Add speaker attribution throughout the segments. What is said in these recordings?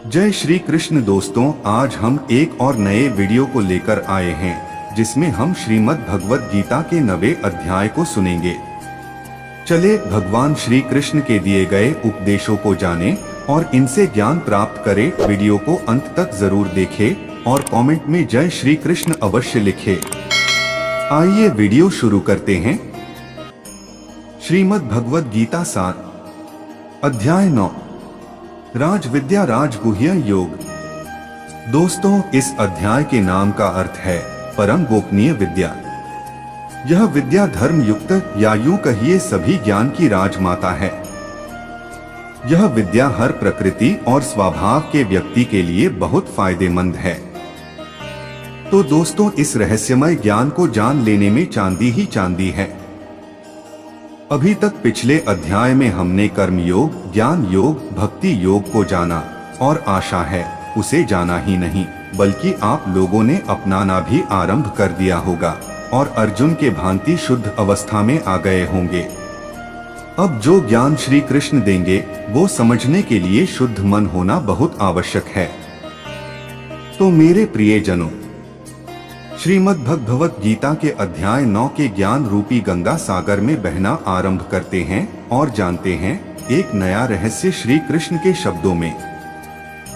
Speaker 1: जय श्री कृष्ण दोस्तों, आज हम एक और नए वीडियो को लेकर आए हैं जिसमें हम श्रीमद् भगवत गीता के 9वें अध्याय को सुनेंगे। चले भगवान श्री कृष्ण के दिए गए उपदेशों को जानें और इनसे ज्ञान प्राप्त करें। वीडियो को अंत तक जरूर देखें और कमेंट में जय श्री कृष्ण अवश्य लिखें। आइए वीडियो शुरू करते हैं। श्रीमद् भगवत गीता सार अध्याय 9 राज विद्या राजगुह्य योग। दोस्तों, इस अध्याय के नाम का अर्थ है परम गोपनीय विद्या। यह विद्या धर्म युक्त या यूं कहिए सभी ज्ञान की राजमाता है। यह विद्या हर प्रकृति और स्वभाव के व्यक्ति के लिए बहुत फायदेमंद है। तो दोस्तों, इस रहस्यमय ज्ञान को जान लेने में चांदी ही चांदी है। अभी तक पिछले अध्याय में हमने कर्म योग, ज्ञान योग, भक्ति योग को जाना और आशा है उसे जाना ही नहीं बल्कि आप लोगों ने अपनाना भी आरंभ कर दिया होगा और अर्जुन के भांति शुद्ध अवस्था में आ गए होंगे। अब जो ज्ञान श्री कृष्ण देंगे वो समझने के लिए शुद्ध मन होना बहुत आवश्यक है। तो मेरे प्रिय जनों, श्रीमद् भगवत गीता के अध्याय 9 के ज्ञान रूपी गंगा सागर में बहना आरंभ करते हैं और जानते हैं एक नया रहस्य। श्री कृष्ण के शब्दों में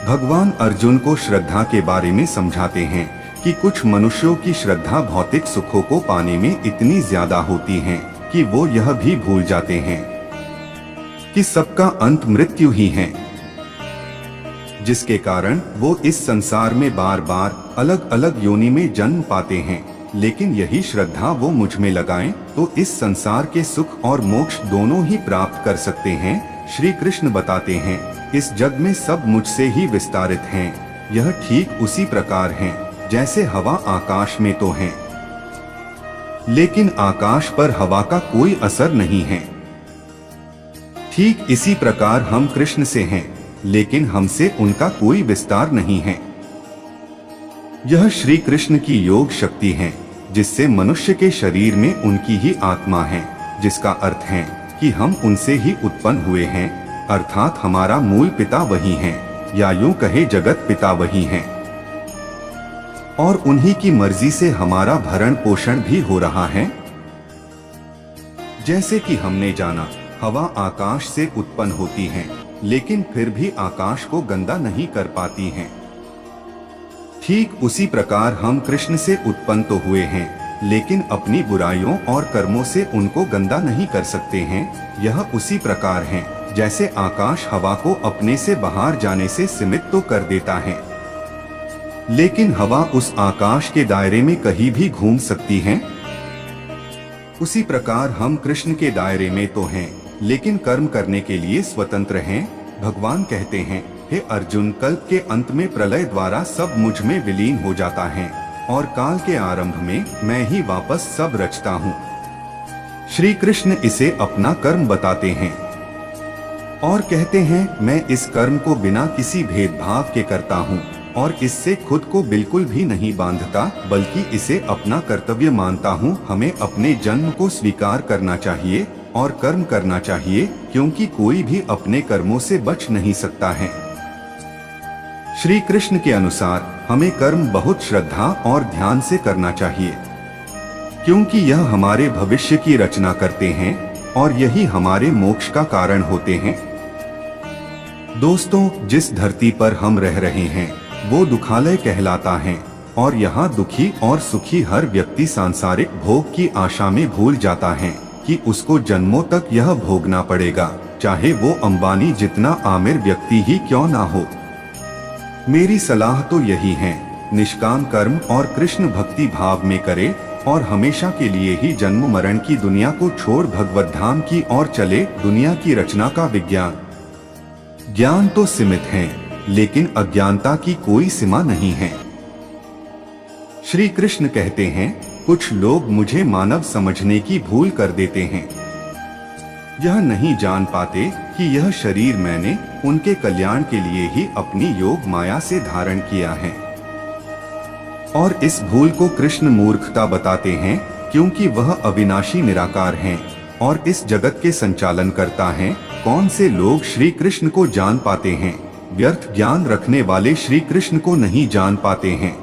Speaker 1: भगवान अर्जुन को श्रद्धा के बारे में समझाते हैं कि कुछ मनुष्यों की श्रद्धा भौतिक सुखों को पाने में इतनी ज्यादा होती है कि वो यह भी भूल जाते हैं कि सबका अंत मृत्यु ही है, जिसके कारण वो इस संसार में बार बार अलग अलग योनि में जन्म पाते हैं। लेकिन यही श्रद्धा वो मुझ में लगाएं तो इस संसार के सुख और मोक्ष दोनों ही प्राप्त कर सकते हैं। श्री कृष्ण बताते हैं इस जग में सब मुझसे ही विस्तारित हैं। यह ठीक उसी प्रकार है जैसे हवा आकाश में तो है, लेकिन आकाश पर हवा का कोई असर नहीं है। ठीक इसी प्रकार हम कृष्ण से हैं, लेकिन हमसे उनका कोई विस्तार नहीं है। यह श्री कृष्ण की योग शक्ति है जिससे मनुष्य के शरीर में उनकी ही आत्मा है, जिसका अर्थ है कि हम उनसे ही उत्पन्न हुए हैं, अर्थात हमारा मूल पिता वही है या यूं कहे जगत पिता वही है और उन्हीं की मर्जी से हमारा भरण पोषण भी हो रहा है। जैसे कि हमने जाना हवा आकाश से उत्पन्न होती है, लेकिन फिर भी आकाश को गंदा नहीं कर पाती हैं। ठीक उसी प्रकार हम कृष्ण से उत्पन्न तो हुए हैं, लेकिन अपनी बुराइयों और कर्मों से उनको गंदा नहीं कर सकते हैं। यह उसी प्रकार है जैसे आकाश हवा को अपने से बाहर जाने से सीमित तो कर देता है, लेकिन हवा उस आकाश के दायरे में कहीं भी घूम सकती है। उसी प्रकार हम कृष्ण के दायरे में तो हैं, लेकिन कर्म करने के लिए स्वतंत्र हैं। भगवान कहते हैं, हे अर्जुन, कल्प के अंत में प्रलय द्वारा सब मुझ में विलीन हो जाता है और काल के आरंभ में मैं ही वापस सब रचता हूँ। श्री कृष्ण इसे अपना कर्म बताते हैं और कहते हैं, मैं इस कर्म को बिना किसी भेदभाव के करता हूँ और इससे खुद को बिल्कुल भी नहीं बांधता, बल्कि इसे अपना कर्तव्य मानता हूँ। हमें अपने जन्म को स्वीकार करना चाहिए और कर्म करना चाहिए, क्योंकि कोई भी अपने कर्मों से बच नहीं सकता है। श्री कृष्ण के अनुसार हमें कर्म बहुत श्रद्धा और ध्यान से करना चाहिए, क्योंकि यह हमारे भविष्य की रचना करते हैं और यही हमारे मोक्ष का कारण होते हैं। दोस्तों, जिस धरती पर हम रह रहे हैं वो दुखालय कहलाता है और यहाँ दुखी और सुखी हर व्यक्ति सांसारिक भोग की आशा में भूल जाता है कि उसको जन्मों तक यह भोगना पड़ेगा, चाहे वो अंबानी जितना आमिर व्यक्ति ही क्यों ना हो। मेरी सलाह तो यही है, निष्काम कर्म और कृष्ण भक्ति भाव में करे और हमेशा के लिए ही जन्म मरण की दुनिया को छोड़ भगवत धाम की ओर चले। दुनिया की रचना का ज्ञान तो सीमित है, लेकिन अज्ञानता की कोई सीमा नहीं है। श्री कृष्ण कहते हैं, कुछ लोग मुझे मानव समझने की भूल कर देते हैं। यह नहीं जान पाते कि यह शरीर मैंने उनके कल्याण के लिए ही अपनी योग माया से धारण किया है। और इस भूल को कृष्ण मूर्खता बताते हैं, क्योंकि वह अविनाशी निराकार हैं और इस जगत के संचालन करता है। कौन से लोग श्री कृष्ण को जान पाते हैं व्यर्थ ज्ञान रखने वाले श्री कृष्ण को नहीं जान पाते हैं।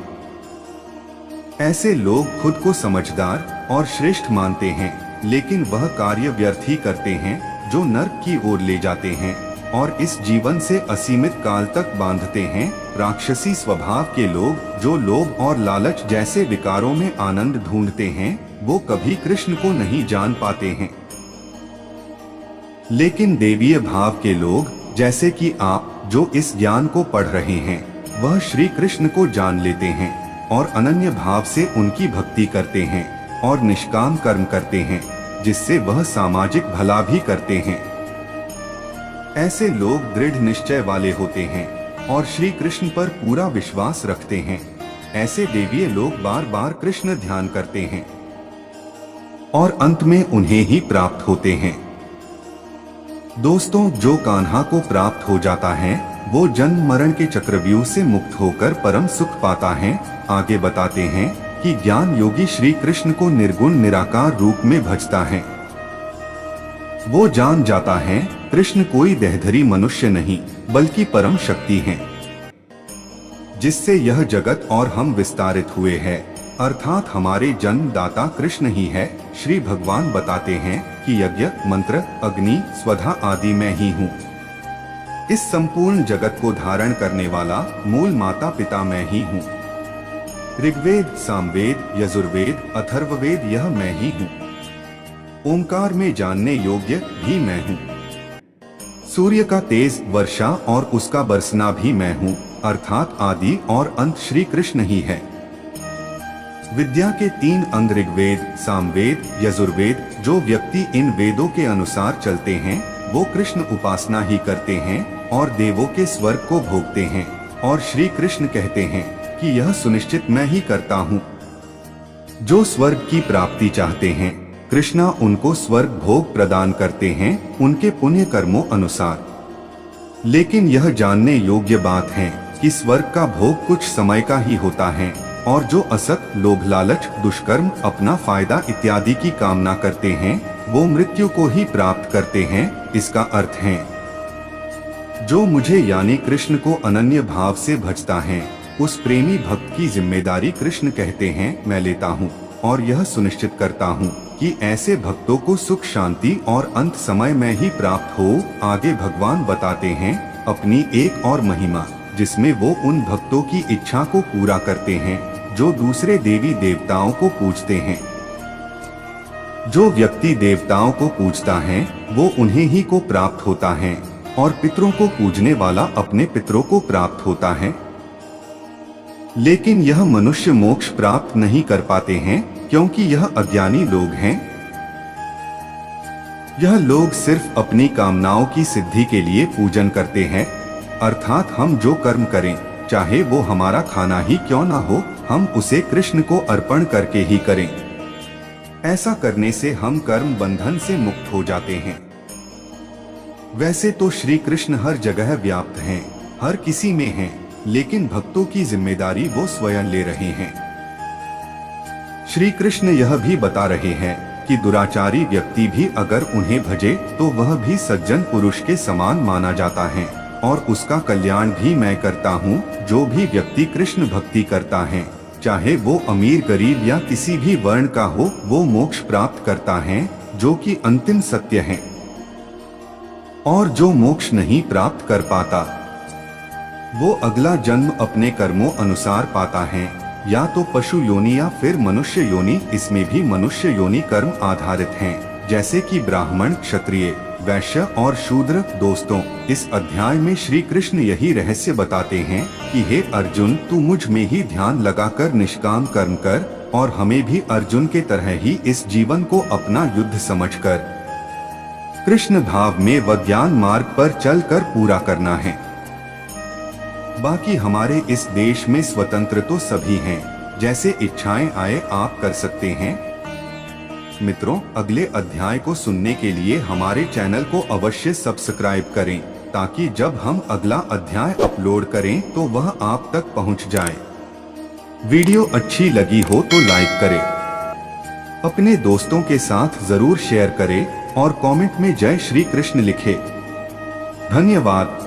Speaker 1: ऐसे लोग खुद को समझदार और श्रेष्ठ मानते हैं, लेकिन वह कार्य व्यर्थ ही करते हैं जो नर्क की ओर ले जाते हैं और इस जीवन से असीमित काल तक बांधते हैं। राक्षसी स्वभाव के लोग जो लोभ और लालच जैसे विकारों में आनंद ढूंढते हैं, वो कभी कृष्ण को नहीं जान पाते हैं। लेकिन देवीय भाव के लोग, जैसे कि आप, जो इस ज्ञान को पढ़ रहे हैं, वह श्री कृष्ण को जान लेते हैं और अनन्य भाव से उनकी भक्ति करते हैं और निष्काम कर्म करते हैं, जिससे वह सामाजिक भला भी करते हैं। ऐसे लोग दृढ़ निश्चय वाले होते हैं और श्री कृष्ण पर पूरा विश्वास रखते हैं। ऐसे देवीय लोग बार बार कृष्ण ध्यान करते हैं और अंत में उन्हें ही प्राप्त होते हैं। दोस्तों, जो कान्हा को प्राप्त हो जाता है वो जन्म मरण के चक्रव्यूह से मुक्त होकर परम सुख पाता है। आगे बताते हैं कि ज्ञान योगी श्री कृष्ण को निर्गुण निराकार रूप में भजता है। वो जान जाता है कृष्ण कोई देहधरी मनुष्य नहीं बल्कि परम शक्ति हैं, जिससे यह जगत और हम विस्तारित हुए हैं, अर्थात हमारे जन्मदाता कृष्ण ही है। श्री भगवान बताते हैं कि यज्ञ, मंत्र, अग्नि, स्वधा आदि मैं ही हूँ। इस संपूर्ण जगत को धारण करने वाला मूल माता पिता मैं ही हूँ। ऋग्वेद, सामवेद, यजुर्वेद, अथर्ववेद यह मैं ही हूँ। ओंकार में जानने योग्य भी मैं हूँ। सूर्य का तेज, वर्षा और उसका बरसना भी मैं हूँ, अर्थात आदि और अंत श्री कृष्ण ही है। विद्या के 3 अंग ऋग्वेद, सामवेद, यजुर्वेद, जो व्यक्ति इन वेदों के अनुसार चलते हैं वो कृष्ण उपासना ही करते हैं और देवों के स्वर्ग को भोगते हैं। और श्री कृष्ण कहते हैं कि यह सुनिश्चित मैं ही करता हूँ। जो स्वर्ग की प्राप्ति चाहते हैं, कृष्णा उनको स्वर्ग भोग प्रदान करते हैं उनके पुण्य कर्मों अनुसार। लेकिन यह जानने योग्य बात है कि स्वर्ग का भोग कुछ समय का ही होता है और जो असत, लोभ, लालच, दुष्कर्म, अपना फायदा इत्यादि की कामना करते हैं वो मृत्यु को ही प्राप्त करते हैं। इसका अर्थ है जो मुझे यानी कृष्ण को अनन्य भाव से भजता है, उस प्रेमी भक्त की जिम्मेदारी कृष्ण कहते हैं मैं लेता हूँ और यह सुनिश्चित करता हूँ कि ऐसे भक्तों को सुख, शांति और अंत समय में ही प्राप्त हो। आगे भगवान बताते हैं अपनी एक और महिमा, जिसमें वो उन भक्तों की इच्छा को पूरा करते हैं जो दूसरे देवी देवताओं को पूजते हैं। जो व्यक्ति देवताओं को पूजता है वो उन्हें ही को प्राप्त होता है और पितरों को पूजने वाला अपने पितरों को प्राप्त होता है। लेकिन यह मनुष्य मोक्ष प्राप्त नहीं कर पाते हैं क्योंकि यह अज्ञानी लोग हैं। यह लोग सिर्फ अपनी कामनाओं की सिद्धि के लिए पूजन करते हैं, अर्थात हम जो कर्म करें, चाहे वो हमारा खाना ही क्यों ना हो, हम उसे कृष्ण को अर्पण करके ही करें। ऐसा करने से हम कर्म बंधन से मुक्त हो जाते हैं। वैसे तो श्री कृष्ण हर जगह व्याप्त हैं, हर किसी में हैं, लेकिन भक्तों की जिम्मेदारी वो स्वयं ले रहे हैं। श्री कृष्ण यह भी बता रहे हैं कि दुराचारी व्यक्ति भी अगर उन्हें भजे तो वह भी सज्जन पुरुष के समान माना जाता है और उसका कल्याण भी मैं करता हूँ। जो भी व्यक्ति कृष्ण भक्ति करता है, चाहे वो अमीर, गरीब या किसी भी वर्ण का हो, वो मोक्ष प्राप्त करता है, जो कि अंतिम सत्य है। और जो मोक्ष नहीं प्राप्त कर पाता वो अगला जन्म अपने कर्मों अनुसार पाता है, या तो पशु योनि या फिर मनुष्य योनि। इसमें भी मनुष्य योनि कर्म आधारित हैं, जैसे कि ब्राह्मण, क्षत्रिय, वैश्य और शूद्र। दोस्तों, इस अध्याय में श्री कृष्ण यही रहस्य बताते हैं कि हे अर्जुन, तू मुझ में ही ध्यान लगाकर निष्काम कर्म कर और हमें भी अर्जुन के तरह ही इस जीवन को अपना युद्ध समझकर कृष्ण भाव में व ज्ञान मार्ग पर चलकर पूरा करना है। बाकी हमारे इस देश में स्वतंत्र तो सभी हैं, जैसे इच्छाएं आए आप कर सकते हैं। मित्रों, अगले अध्याय को सुनने के लिए हमारे चैनल को अवश्य सब्सक्राइब करें, ताकि जब हम अगला अध्याय अपलोड करें तो वह आप तक पहुंच जाए। वीडियो अच्छी लगी हो तो लाइक करें, अपने दोस्तों के साथ जरूर शेयर करें और कमेंट में जय श्री कृष्ण लिखें। धन्यवाद।